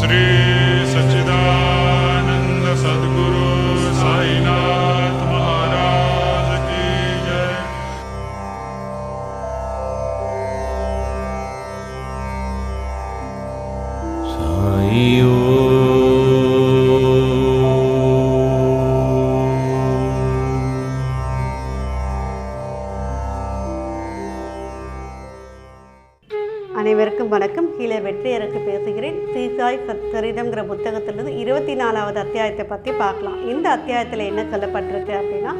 श्री सच्चिदानंद सद्गुरु साईनाथ महाराज की जय। साईं அனைவருக்கும் வணக்கம். கீழே வெற்றியருக்கு பேசுகிறேன். சீசாய் சச்சரிதம்ங்கிற புத்தகத்திலிருந்து 24வது அத்தியாயத்தை பற்றி பார்க்கலாம். இந்த அத்தியாயத்தில் என்ன சொல்லப்பட்டிருக்கு அப்படின்னா,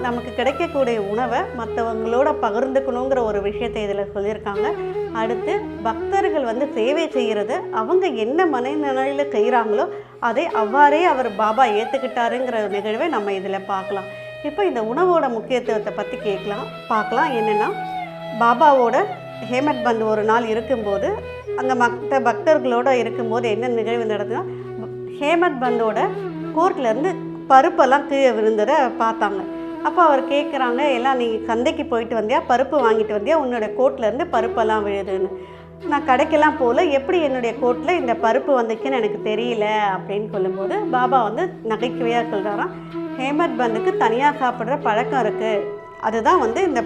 நமக்கு கிடைக்கக்கூடிய உணவை மற்றவங்களோட பகிர்ந்துக்கணுங்கிற ஒரு விஷயத்தை இதில் சொல்லியிருக்காங்க. அடுத்து பக்தர்கள் சேவை செய்கிறது அவங்க என்ன மனநிலையில் செய்கிறாங்களோ அதை அவ்வாறே அவர் பாபா ஏற்றுக்கிட்டாருங்கிற நிகழ்வை நம்ம இதில் பார்க்கலாம். இப்போ இந்த உணவோட முக்கியத்துவத்தை பற்றி பார்க்கலாம். என்னென்னா, பாபாவோட ஹேமத் பந்த் ஒரு நாள் இருக்கும்போது அங்கே மற்ற பக்தர்களோடு இருக்கும்போது என்ன நிகழ்வு நடந்ததுன்னா, ஹேமத் பந்தோட கோர்ட்லேருந்து பருப்பெல்லாம் கீழே விழுந்ததை பார்த்தாங்க. அப்போ அவர் கேட்குறாங்க, எல்லாம் நீ சந்தைக்கு போயிட்டு வந்தியா, பருப்பு வாங்கிட்டு வந்தியா, உன்னோட கோர்ட்லேருந்து பருப்பெல்லாம் விழுதுன்னு. நான் கடைக்கெல்லாம் போகல, எப்படி என்னுடைய கோர்ட்டில் இந்த பருப்பு வந்துச்சுன்னு எனக்கு தெரியல அப்படின்னு சொல்லும்போது பாபா நகைச்சுவையாக சொல்கிறாராம், ஹேமத் பந்துக்கு தனியாக சாப்பிட்ற பழக்கம் இருக்குது, அதுதான் இந்த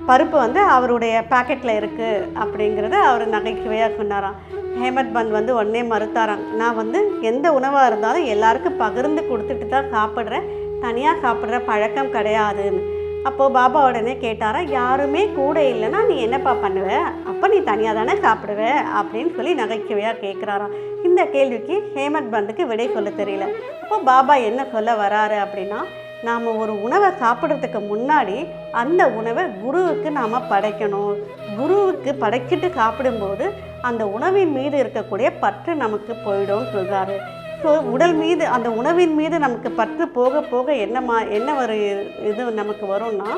பருப்பு அவருடைய பாக்கெட்டில் இருக்குது அப்படிங்கிறத அவர் நகைச்சுவையாக சொன்னாராம். ஹேமத் பந்த் உடனே மறுத்தாராம், நான் எந்த உணவாக இருந்தாலும் எல்லாருக்கும் பகிர்ந்து கொடுத்துட்டு தான் சாப்பிட்றேன், தனியாக சாப்பிட்ற பழக்கம் கிடையாதுன்னு. அப்போது பாபா உடனே கேட்டாரா, யாருமே கூட இல்லைன்னா நீ என்னப்பா பண்ணுவ, அப்போ நீ தனியாக தானே சாப்பிடுவ அப்படின்னு சொல்லி நகைச்சுவையாக கேட்குறாராம். இந்த கேள்விக்கு ஹேமத் பந்துக்கு விடை சொல்ல தெரியல. அப்போது பாபா என்ன சொல்ல வராரு அப்படின்னா, நாம் ஒரு உணவை சாப்பிட்றதுக்கு முன்னாடி அந்த உணவை குருவுக்கு நாம் படைக்கணும். குருவுக்கு படைச்சிட்டு சாப்பிடும்போது அந்த உணவின் மீது இருக்கக்கூடிய பற்று நமக்கு போயிடும்னு சொல்கிறாரு. ஸோ உடல் மீது, அந்த உணவின் மீது நமக்கு பற்று போக போக என்ன ஒரு இது நமக்கு வரும்னா,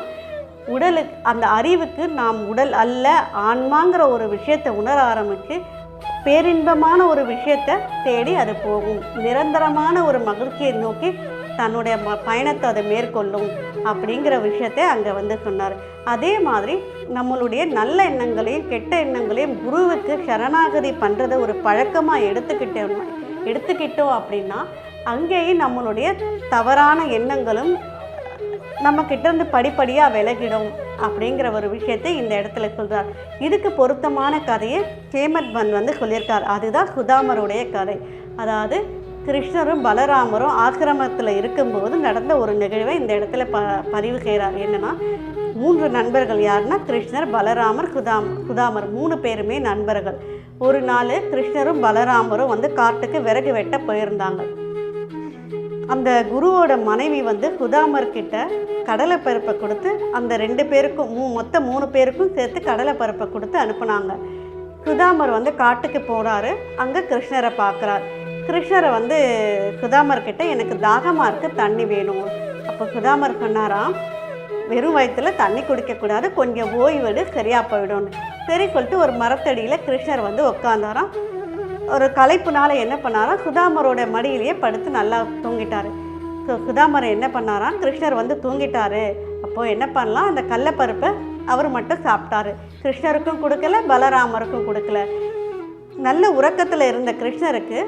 உடலுக்கு, அந்த அறிவுக்கு நாம் உடல் அல்ல ஆன்மாங்கிற ஒரு விஷயத்தை உணர ஆரம்பித்து பேரின்பமான ஒரு விஷயத்தை தேடி அது போகும். நிரந்தரமான ஒரு மகிழ்ச்சியை நோக்கி தன்னுடைய பயணத்தை அதை மேற்கொள்ளும் அப்படிங்கிற விஷயத்தை அங்கே சொன்னார். அதே மாதிரி நம்மளுடைய நல்ல எண்ணங்களையும் கெட்ட எண்ணங்களையும் குருவுக்கு சரணாகதி பண்ணுறதை ஒரு பழக்கமாக எடுத்துக்கிட்டோம் அப்படின்னா, அங்கேயும் நம்மளுடைய தவறான எண்ணங்களும் நம்மக்கிட்டேருந்து படிப்படியாக விலகிடும் அப்படிங்கிற ஒரு விஷயத்தை இந்த இடத்துல சொல்கிறார். இதுக்கு பொருத்தமான கதையை ஹேமத் பந்த் சொல்லியிருக்கார். அதுதான் சுதாமருடைய கதை. அதாவது கிருஷ்ணரும் பலராமரும் ஆசிரமத்தில் இருக்கும்போது நடந்த ஒரு நிகழ்வை இந்த இடத்துல பதிவு செய்கிறார். என்னென்னா, 3 நண்பர்கள், யாருன்னா கிருஷ்ணர், பலராமர், சுதாமர் 3 பேருமே நண்பர்கள். ஒரு நாள் கிருஷ்ணரும் பலராமரும் காட்டுக்கு விறகு வெட்ட போயிருந்தாங்க. அந்த குருவோட மனைவி சுதாமர்கிட்ட கடலை பருப்பை கொடுத்து அந்த 2 பேருக்கும் மொத்தம் 3 பேருக்கும் சேர்த்து கடலை பருப்பை கொடுத்து அனுப்புனாங்க. சுதாமர் காட்டுக்கு போகிறாரு. அங்கே கிருஷ்ணரை பார்க்குறார். கிருஷ்ணரை சுதாமர்கிட்ட, எனக்கு தாகமாக இருக்குது, தண்ணி வேணும். அப்போ சுதாமர் சொன்னாராம், வெறும் வயிற்றில் தண்ணி குடிக்கக்கூடாது, கொஞ்சம் ஓய்வெடு, சரியாக போயிடும்னு. சரி சொல்லிட்டு ஒரு மரத்தடியில் கிருஷ்ணர் உட்காந்தாராம். ஒரு களைப்புனால் என்ன பண்ணாராம், சுதாமரோட மடியிலேயே படுத்து நல்லா தூங்கிட்டார். சுதாமர் என்ன பண்ணாராம், கிருஷ்ணர் தூங்கிட்டாரு, அப்போது என்ன பண்ணலாம், அந்த கடலைப்பருப்பை அவர் மட்டும் சாப்பிட்டாரு. கிருஷ்ணருக்கும் கொடுக்கல, பலராமருக்கும் கொடுக்கல. நல்ல உறக்கத்தில் இருந்த கிருஷ்ணருக்கு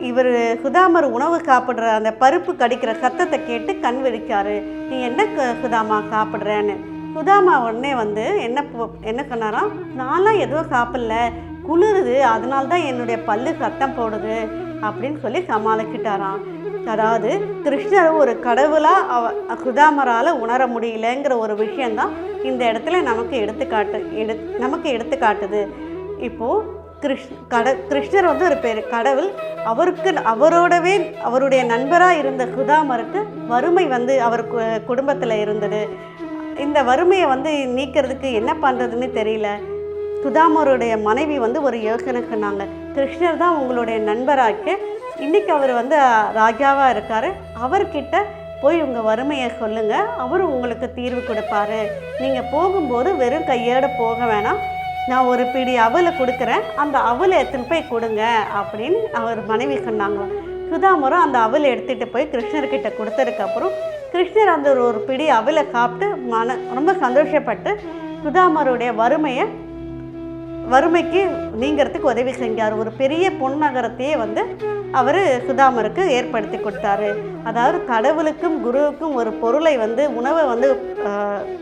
இவர் சுதாமர் உணவு சாப்பிட்ற அந்த பருப்பு கடிக்கிற சத்தத்தை கேட்டு கண் விழிச்சாரு. நீ என்ன சுதாமா சாப்பிட்றேன்னு. சுதாமா உடனே என்ன சொன்னாராம், நான்லாம் எதுவும் சாப்பிடல, குளிருது, அதனால்தான் என்னுடைய பல்லு சத்தம் போடுது அப்படின்னு சொல்லி சமாளிச்சிட்டாராம். அதாவது கிருஷ்ணர் ஒரு கடவுளாக சுதாமரால் உணர முடியலங்கிற ஒரு விஷயந்தான் இந்த இடத்துல நமக்கு எடுத்துக்காட்டுது. இப்போது கிருஷ்ணர் ஒரு பெரிய கடவுள். அவரோடவே அவருடைய நண்பராக இருந்த சுதாமருக்கு வறுமை அவர் குடும்பத்தில் இருந்தது. இந்த வறுமையை நீக்கிறதுக்கு என்ன பண்ணுறதுன்னு தெரியல. சுதாமருடைய மனைவி ஒரு யோசனை சொன்னாங்க, கிருஷ்ணர் தான் உங்களுடைய நண்பராக்கு, இன்றைக்கி அவர் ராஜாவாக இருக்கார், அவர்கிட்ட போய் உங்கள் வறுமையை சொல்லுங்கள், அவரும் உங்களுக்கு தீர்வு கொடுப்பாரு. நீங்கள் போகும்போது வெறும் கையோடு போக வேணாம், நான் ஒரு பிடி அவலை கொடுக்குறேன், அந்த அவலை எடுத்துன்னு போய் கொடுங்க அப்படின்னு அவர் மனைவி சொன்னாங்க. சுதாமரும் அந்த அவலை எடுத்துகிட்டு போய் கிருஷ்ணர்கிட்ட கொடுத்ததுக்கப்புறம் கிருஷ்ணர் அந்த ஒரு பிடி அவலை சாப்பிட்டு ரொம்ப சந்தோஷப்பட்டு சுதாமருடைய வறுமையை வறுமைக்கு நீங்கிறதுக்கு உதவி செஞ்சார். ஒரு பெரிய பொன்னகரத்தையே வந்து அவர் சுதாமருக்கு ஏற்படுத்தி கொடுத்தாரு. அதாவது கடவுளுக்கும் குருவுக்கும் ஒரு பொருளை வந்து உணவை வந்து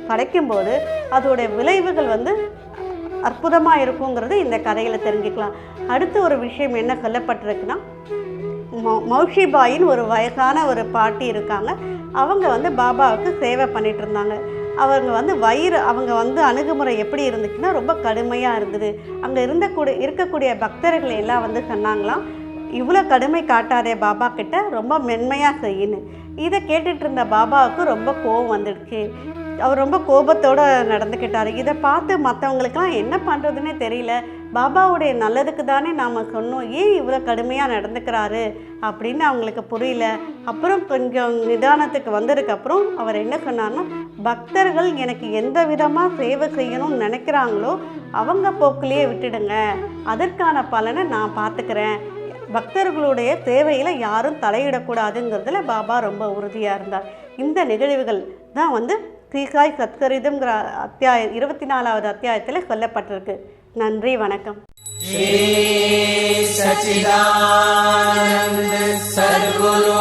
படைக்கும்போது அதோடைய விளைவுகள் வந்து அற்புதமாக இருக்குங்கிறது இந்த கதையில் தெரிஞ்சுக்கலாம். அடுத்து ஒரு விஷயம் என்ன சொல்லப்பட்டிருக்குன்னா, மௌஷிபாயின் ஒரு வயசான ஒரு பாட்டி இருக்காங்க. அவங்க வந்து பாபாவுக்கு சேவை பண்ணிட்டு இருந்தாங்க. அவங்க வந்து அவங்க வந்து அணுகுமுறை எப்படி இருந்துச்சுன்னா ரொம்ப கடுமையாக இருந்தது. அங்கே இருக்கக்கூடிய பக்தர்கள் எல்லாம் வந்து சொன்னாங்களாம், இவ்வளோ கடுமை காட்டாதே பாபா கிட்ட, ரொம்ப மென்மையாக செய்யணும். இதை கேட்டுட்டு இருந்த பாபாவுக்கு ரொம்ப கோபம் வந்துடுச்சு. அவர் ரொம்ப கோபத்தோடு நடந்துக்கிட்டார். இதை பார்த்து மற்றவங்களுக்கெல்லாம் என்ன பண்ணுறதுன்னே தெரியல. பாபாவுடைய நல்லதுக்கு தானே நாம் சொன்னோம், ஏன் இவ்வளோ கடுமையாக நடந்துக்கிறாரு அப்படின்னு அவங்களுக்கு புரியல. அப்புறம் கொஞ்சம் நிதானத்துக்கு வந்ததுக்கப்புறம் அவர் என்ன சொன்னார்னா, பக்தர்கள் எனக்கு எந்த விதமாக சேவை செய்யணும்னு நினைக்கிறாங்களோ அவங்க போக்கிலேயே விட்டுடுங்க, அதற்கான பலனை நான் பார்த்துக்கிறேன். பக்தர்களுடைய சேவையில் யாரும் தலையிடக்கூடாதுங்கிறதுல பாபா ரொம்ப உறுதியாக இருந்தார். இந்த நிகழ்வுகள் தான் வந்து தீசாய் சத்சரிதம்ங்கிற 24வது அத்தியாயத்தில் சொல்லப்பட்டிருக்கு. நன்றி, வணக்கம். சச்சிதானந்த சத்குரு